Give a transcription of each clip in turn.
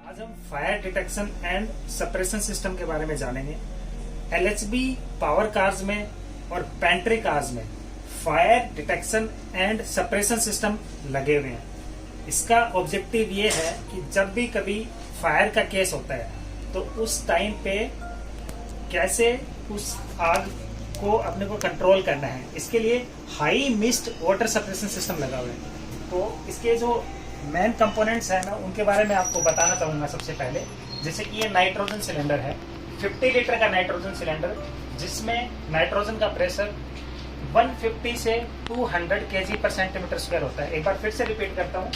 आज हम fire detection and suppression system के बारे में जानेंगे। एलएचबी पावर कार्स में और पेंट्री कार्स में fire detection and suppression system लगे हुए हैं। इसका ऑब्जेक्टिव ये है कि जब भी कभी फायर का केस होता है तो उस टाइम पे कैसे उस आग को अपने को कंट्रोल करना है, इसके लिए high mist water suppression system लगा हुआ है। तो इसके जो मेन कंपोनेंट्स हैं मैं उनके बारे में आपको बताना चाहूंगा। सबसे पहले जैसे कि ये नाइट्रोजन सिलेंडर है, 50 लीटर का नाइट्रोजन सिलेंडर, जिसमें नाइट्रोजन का प्रेशर 150 से 200 केजी पर सेंटीमीटर स्क्वायर होता है। एक बार फिर से रिपीट करता हूँ,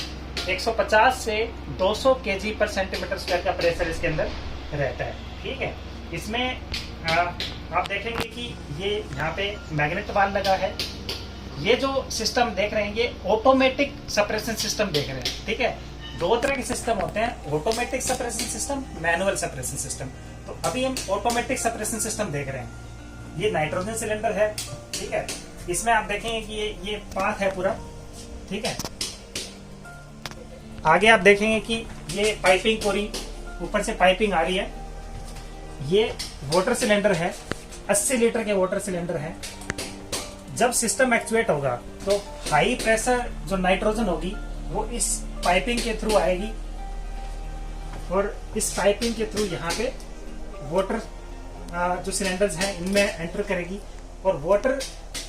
150 से 200 केजी पर सेंटीमीटर स्क्वायर का प्रेशर इसके अंदर रहता है। ठीक है, इसमें आप देखेंगे कि ये यहाँ पे मैग्नेट वाल्व लगा है। ये जो सिस्टम देख रहे हैं ये ऑटोमेटिक सप्रेशन सिस्टम देख रहे हैं। ठीक है, दो तरह के सिस्टम होते हैं, automatic suppression system, manual suppression system. तो अभी हम ऑटोमेटिक सप्रेशन सिस्टम देख रहे हैं। ये नाइट्रोजन सिलेंडर है। ठीक है, इसमें आप देखेंगे कि ये पाथ है पूरा। ठीक है, आगे आप देखेंगे कि ये पाइपिंग पूरी ऊपर से पाइपिंग आ रही है। ये वाटर सिलेंडर है, 80 लीटर के वाटर सिलेंडर है। जब सिस्टम एक्चुएट होगा तो हाई प्रेशर जो नाइट्रोजन होगी वो इस पाइपिंग के थ्रू आएगी और इस पाइपिंग के थ्रू यहाँ पे वाटर जो सिलेंडर्स हैं इनमें एंटर करेगी और वाटर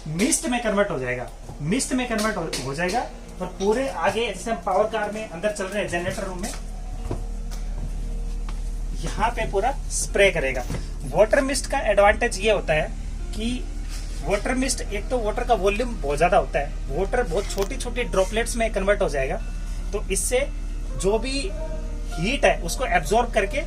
मिस्ट में कन्वर्ट हो जाएगा। मिस्ट में कन्वर्ट हो जाएगा और पूरे आगे जैसे हम पावर कार में अंदर चल रहे हैं जनरेटर रूम में, यहाँ पे पूरा स्प्रे करेगा। वाटर मिस्ट का एडवांटेज ये होता है कि वाटर मिस्ट, एक तो वाटर का वॉल्यूम बहुत ज्यादा होता है, वाटर बहुत छोटी छोटी ड्रॉपलेट्स में कन्वर्ट हो जाएगा, तो इससे जो भी हीट है उसको एब्जॉर्ब करके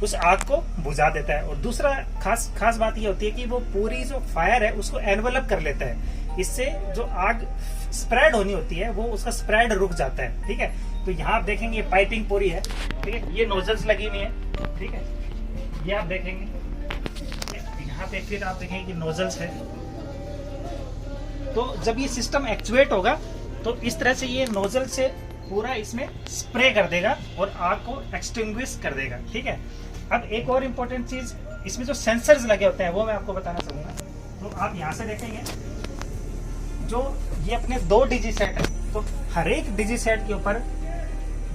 उस आग को बुझा देता है। और दूसरा खास बात ये होती है कि वो पूरी जो फायर है उसको एनवेलप कर लेता है। इससे जो आग स्प्रेड होनी होती है वो उसका स्प्रेड रुक जाता है। ठीक है, तो यहाँ आप देखेंगे पाइपिंग पूरी है। ठीक है, ये नोजल्स लगी हुई है। ठीक है, ये आप देखेंगे, यहाँ पे फिर आप देखेंगे कि नोजल्स है। तो जब ये सिस्टम एक्चुएट होगा तो इस तरह से ये नोजल से पूरा इसमें स्प्रे कर देगा और आग को एक्सटिंग्विश कर देगा। ठीक है, अब एक और इम्पोर्टेंट चीज, इसमें जो सेंसर्स लगे होते हैं वो मैं आपको बताना चाहूंगा। तो आप यहाँ से देखेंगे जो ये अपने 2 डिजी सेट है, तो हर एक डिजी सेट के ऊपर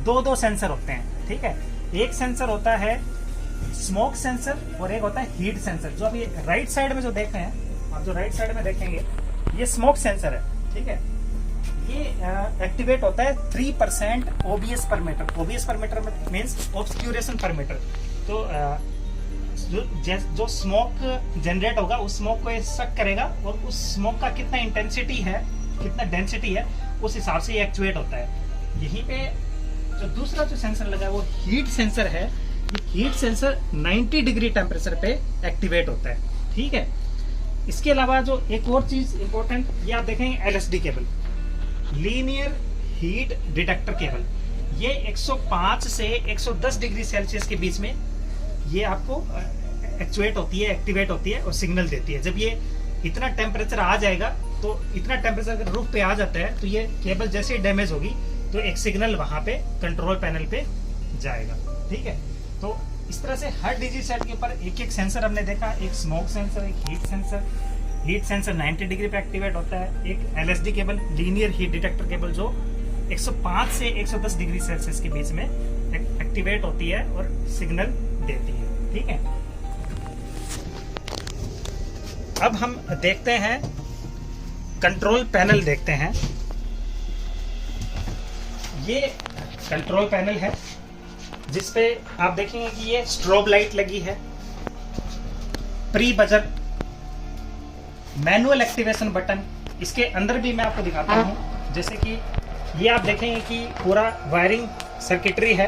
2 सेंसर होते हैं। ठीक है, एक सेंसर होता है स्मोक सेंसर और एक होता है हीट सेंसर। जो आप ये राइट साइड में जो देख रहे हैं, आप जो राइट साइड में देखेंगे ये स्मोक सेंसर है। ठीक है, ये एक्टिवेट होता है 3% ओबीएस पर मीटर। ओबीएस पर मीटर मीन्स ऑब्सक्यूरेशन पर मीटर। तो जो स्मोक जनरेट होगा उस स्मोक को ये सक करेगा और उस स्मोक का कितना इंटेंसिटी है, कितना डेंसिटी है, उस हिसाब से ये एक्चुएट होता है। यहीं पे जो दूसरा जो सेंसर लगा है वो हीट सेंसर है। ये हीट सेंसर 90 डिग्री टेम्परेचर पे एक्टिवेट होता है। ठीक है, इसके अलावा जो एक और चीज इंपॉर्टेंट, ये आप देखेंगे LSD cable, linear heat detector cable. ये 105 से 110 डिग्री सेल्सियस के बीच में ये आपको एक्चुएट होती है, एक्टिवेट होती है और सिग्नल देती है। जब ये इतना टेम्परेचर आ जाएगा, तो इतना टेम्परेचर अगर रूफ पे आ जाता है तो ये केबल जैसे ही डैमेज होगी तो एक सिग्नल वहां पे कंट्रोल पैनल पे जाएगा। ठीक है, तो इस तरह से हर डिजी सेट के ऊपर एक सेंसर हमने देखा, एक स्मोक सेंसर, एक heat sensor. Heat sensor 90 degree पे एक्टिवेट होता है। एक LSD cable, linear heat detector cable, जो 105 से 110 डिग्री सेल्सियस के बीच में एक्टिवेट होती है और सिग्नल देती है। ठीक है, अब हम देखते हैं कंट्रोल पैनल देखते हैं। ये कंट्रोल पैनल है जिसपे आप देखेंगे कि ये स्ट्रोब लाइट लगी है, pre buzzer, manual activation button. इसके अंदर भी मैं आपको दिखाता हूँ, जैसे कि ये आप देखेंगे कि पूरा वायरिंग सर्किटरी है।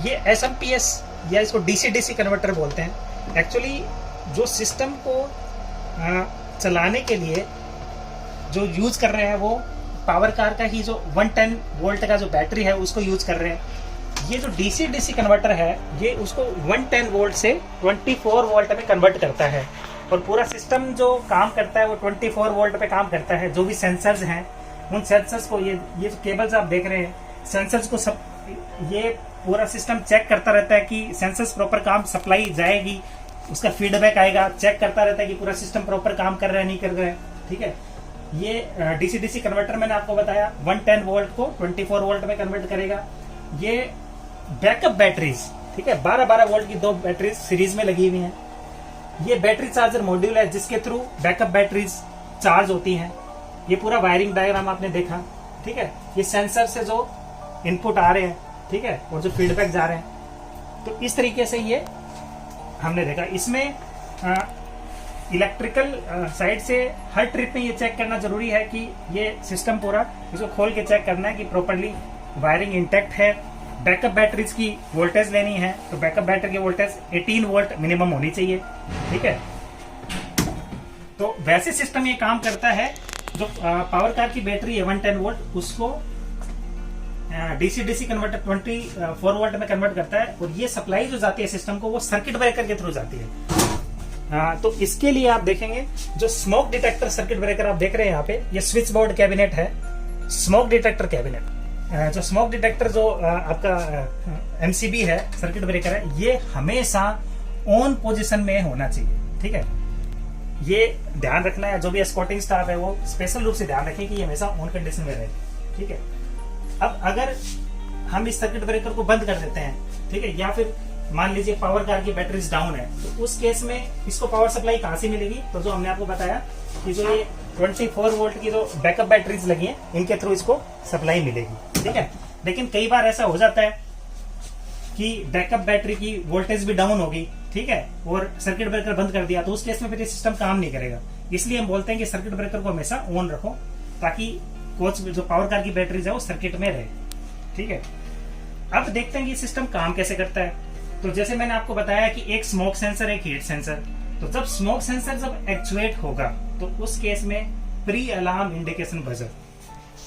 ये एसएमपीएस या इसको डीसी कन्वर्टर बोलते हैं। एक्चुअली जो सिस्टम को चलाने के लिए जो यूज कर रहे हैं वो पावर कार का ही जो 110 वोल्ट का जो बैटरी है उसको यूज कर रहे हैं। ये जो डीसी कन्वर्टर है ये उसको 110 वोल्ट से 24 वोल्ट में कन्वर्ट करता है और पूरा सिस्टम जो काम करता है वो 24 वोल्ट पे काम करता है। जो भी सेंसर्स हैं उन सेंसर्स को ये जो केबल्स आप देख रहे हैं, सेंसर्स को सब ये पूरा सिस्टम चेक करता रहता है कि सेंसर्स प्रॉपर काम, सप्लाई जाएगी, उसका फीडबैक आएगा, चेक करता रहता है कि पूरा सिस्टम प्रॉपर काम कर रहा है नहीं कर रहा है। ठीक है, ये डीसी डीसी कन्वर्टर मैंने आपको बताया 110 वोल्ट को 24 वोल्ट में कन्वर्ट करेगा। ये बैकअप बैटरीज, ठीक है, 12-12 वोल्ट की 2 बैटरीज सीरीज में लगी हुई हैं। ये बैटरी चार्जर मॉड्यूल है जिसके थ्रू बैकअप बैटरीज चार्ज होती हैं। ये पूरा वायरिंग डायग्राम आपने देखा। ठीक है, ये सेंसर से जो इनपुट आ रहे हैं, ठीक है, और जो फीडबैक जा रहे हैं, तो इस तरीके से ये हमने देखा। इसमें इलेक्ट्रिकल साइड से हर ट्रिप में ये चेक करना जरूरी है कि ये सिस्टम पूरा, इसको खोल के चेक करना है कि प्रॉपर्ली वायरिंग इंटैक्ट है। बैकअप बैटरीज की वोल्टेज लेनी है तो बैकअप बैटरी की वोल्टेज 18 वोल्ट मिनिमम होनी चाहिए। ठीक है, तो वैसे सिस्टम ये काम करता है। जो पावर कार की बैटरी है 110 वोल्ट, उसको डीसी डीसी कन्वर्टर 24 वोल्ट में कन्वर्ट करता है, और ये सप्लाई जो जाती है सिस्टम को वो सर्किट ब्रेकर के थ्रू जाती है। तो इसके लिए आप देखेंगे जो स्मोक डिटेक्टर सर्किट ब्रेकर आप देख रहे हैं यहाँ पे, ये स्विच बोर्ड कैबिनेट है, स्मोक डिटेक्टर कैबिनेट। जो स्मोक डिटेक्टर जो आपका एमसीबी है, सर्किट ब्रेकर है, ये हमेशा ऑन पोजीशन में होना चाहिए। ठीक है, ये ध्यान रखना है। जो भी एस्कॉर्टिंग स्टाफ है वो स्पेशल रूप से ध्यान रखें कि ये हमेशा ऑन कंडीशन में रहे। ठीक है, अब अगर हम इस सर्किट ब्रेकर को बंद कर देते हैं, ठीक है, या फिर मान लीजिए पावर कार की बैटरीज डाउन है, तो उस केस में इसको पावर सप्लाई कहां से मिलेगी? तो जो हमने आपको बताया कि जो ये 24 वोल्ट की जो बैकअप बैटरीज लगी हैं, इनके थ्रू इसको सप्लाई मिलेगी। ठीक है, लेकिन कई बार ऐसा हो जाता है कि बैकअप बैटरी की वोल्टेज भी डाउन होगी, ठीक है, और सर्किट ब्रेकर बंद कर दिया, तो उस केस में फिर ये सिस्टम काम नहीं करेगा। इसलिए हम बोलते हैं कि सर्किट ब्रेकर को हमेशा ऑन रखो ताकि कोच जो पावर कार की बैटरीज है वो सर्किट में रहे। ठीक है, अब देखते हैं कि सिस्टम काम कैसे करता है। तो जैसे मैंने आपको बताया कि एक स्मोक सेंसर, एक हीट सेंसर। तो जब स्मोक सेंसर जब एक्चुएट होगा तो उस केस में pre alarm indication buzzer,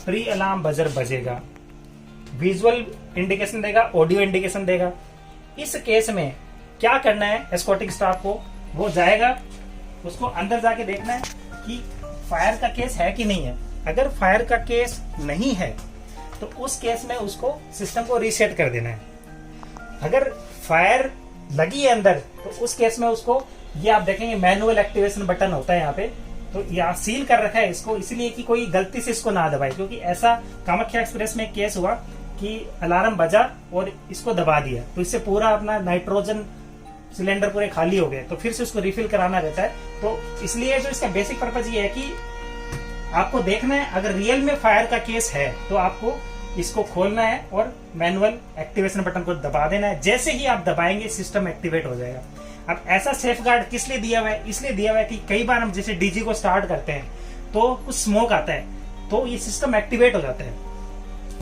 pre alarm buzzer बजेगा, विजुअल इंडिकेशन देगा, ऑडियो इंडिकेशन देगा। इस केस में क्या करना है एस्कॉर्टिंग स्टाफ को? वो जाएगा, उसको अंदर जाके देखना है कि फायर का केस है कि नहीं है। अगर फायर का केस नहीं है तो उस केस में उसको सिस्टम को रीसेट कर देना है। अगर फायर लगी है अंदर तो उस केस में उसको, ये आप देखेंगे मैनुअल एक्टिवेशन बटन होता है यहाँ पे, तो यहाँ सील कर रखा है इसको, इसलिए कि कोई गलती से इसको ना दबाए। क्योंकि ऐसा कामाख्या एक्सप्रेस में केस हुआ कि अलार्म बजा और इसको दबा दिया, तो इससे पूरा अपना नाइट्रोजन सिलेंडर पूरे खाली हो गए, तो फिर से उसको रिफिल कराना रहता है। तो इसलिए जो इसका बेसिक पर्पज ये है कि आपको देखना है अगर रियल में फायर का केस है तो आपको इसको खोलना है और मैनुअल एक्टिवेशन बटन को दबा देना है। जैसे ही आप दबाएंगे सिस्टम एक्टिवेट हो जाएगा। अब ऐसा सेफगार्ड किस लिए दिया हुआ है? इसलिए दिया हुआ है कि कई बार हम जैसे डीजी को स्टार्ट करते हैं तो कुछ स्मोक आता है तो ये सिस्टम एक्टिवेट हो जाता है,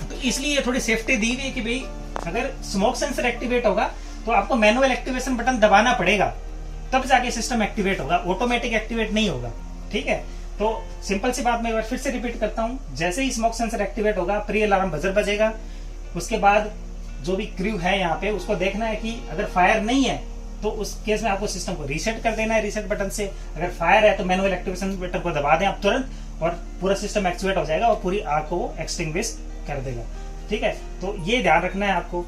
तो इसलिए थोड़ी सेफ्टी दी हुई है कि भाई अगर स्मोक सेंसर एक्टिवेट होगा तो आपको मैनुअल एक्टिवेशन बटन दबाना पड़ेगा, तब जाके सिस्टम एक्टिवेट होगा, ऑटोमेटिक एक्टिवेट नहीं होगा। ठीक है, तो सिंपल सी बात मैं एक बार फिर से रिपीट करता हूं। जैसे ही स्मोक सेंसर एक्टिवेट होगा प्री अलार्म बजर बजेगा। उसके बाद जो भी क्रू है यहाँ पे उसको देखना है कि अगर फायर नहीं है तो उस केस में आपको सिस्टम को रीसेट कर देना है रीसेट बटन से। अगर फायर है तो मैनुअल एक्टिवेशन बटन को दबा दें आप तुरंत, और पूरा सिस्टम एक्टिवेट हो जाएगा और पूरी आग को वो एक्सटिंग्विश कर देगा। ठीक है, तो ये ध्यान रखना है आपको।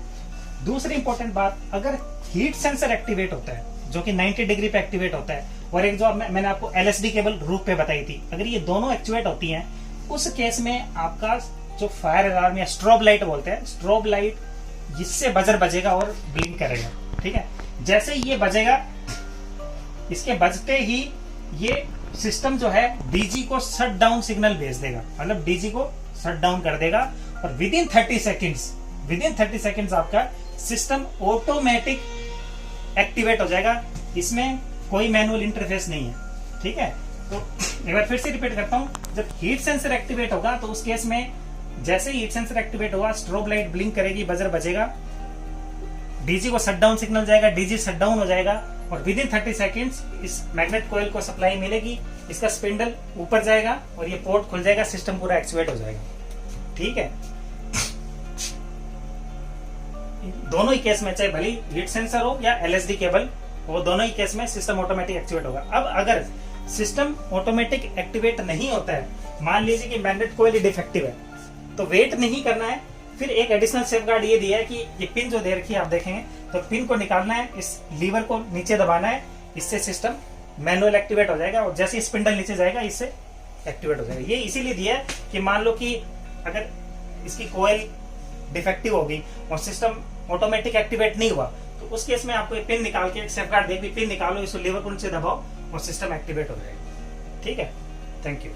दूसरी इंपॉर्टेंट बात, अगर हीट सेंसर एक्टिवेट होता है जो कि 90 डिग्री पे एक्टिवेट होता है, और एक जो मैंने आपको LSD केबल रूफ पे बताई थी, अगर ये दोनों एक्टिवेट होती हैं उस केस में आपका जो फायर अलार्म या स्ट्रोब लाइट बोलते हैं, स्ट्रोब लाइट इससे बजर बजेगा और ब्लिंक करेगा। ठीक है, जैसे ही ये बजेगा, इसके बजते ही ये सिस्टम जो है डीजी को शट डाउन सिग्नल भेज देगा, मतलब डीजी को शट डाउन कर देगा, और विद इन 30 सेकेंड्स आपका सिस्टम ऑटोमेटिक एक्टिवेट हो जाएगा। इसमें कोई मैनुअल इंटरफेस नहीं है। ठीक है, तो एक बार फिर से रिपीट करता हूं, जब हीट सेंसर एक्टिवेट होगा तो उस केस में जैसे ही हीट सेंसर एक्टिवेट होगा स्ट्रोब लाइट ब्लिंक करेगी, बजर बजेगा, डीजी को शट डाउन सिग्नल जाएगा, डीजी शट डाउन हो जाएगा, और विद इन 30 सेकेंड्स इस मैग्नेट कॉइल को सप्लाई मिलेगी, इसका स्पिंडल ऊपर जाएगा और ये पोर्ट खुल जाएगा, सिस्टम पूरा एक्टिवेट हो जाएगा। ठीक है, दोनों ही केस में चाहे भले हीट सेंसर हो या LSD केबल, वो दोनों ही केस में सिस्टम ऑटोमेटिक एक्टिवेट होगा। अब अगर सिस्टम ऑटोमेटिक एक्टिवेट नहीं होता है, मान लीजिए कि मैग्नेट कॉइल डिफेक्टिव है, तो वेट नहीं करना है, फिर एक एडिशनल सेफगार्ड ये दिया है कि ये पिन जो दे रखी है आप देखेंगे, तो पिन को निकालना है, इस लीवर को नीचे दबाना है, इससे सिस्टम मैनुअल एक्टिवेट हो जाएगा और जैसे स्पिंडल नीचे जाएगा इससे एक्टिवेट हो जाएगा। ये इसीलिए दिया है कि मान लो कि अगर इसकी कोयल डिफेक्टिव होगी और सिस्टम ऑटोमेटिक एक्टिवेट नहीं हुआ, तो उस केस में आपको पिन निकाल के, एक सेफगार्ड दे, पिन निकालो, इस लीवर को नीचे दबाओ और सिस्टम एक्टिवेट हो जाएगा। ठीक है, थैंक यू।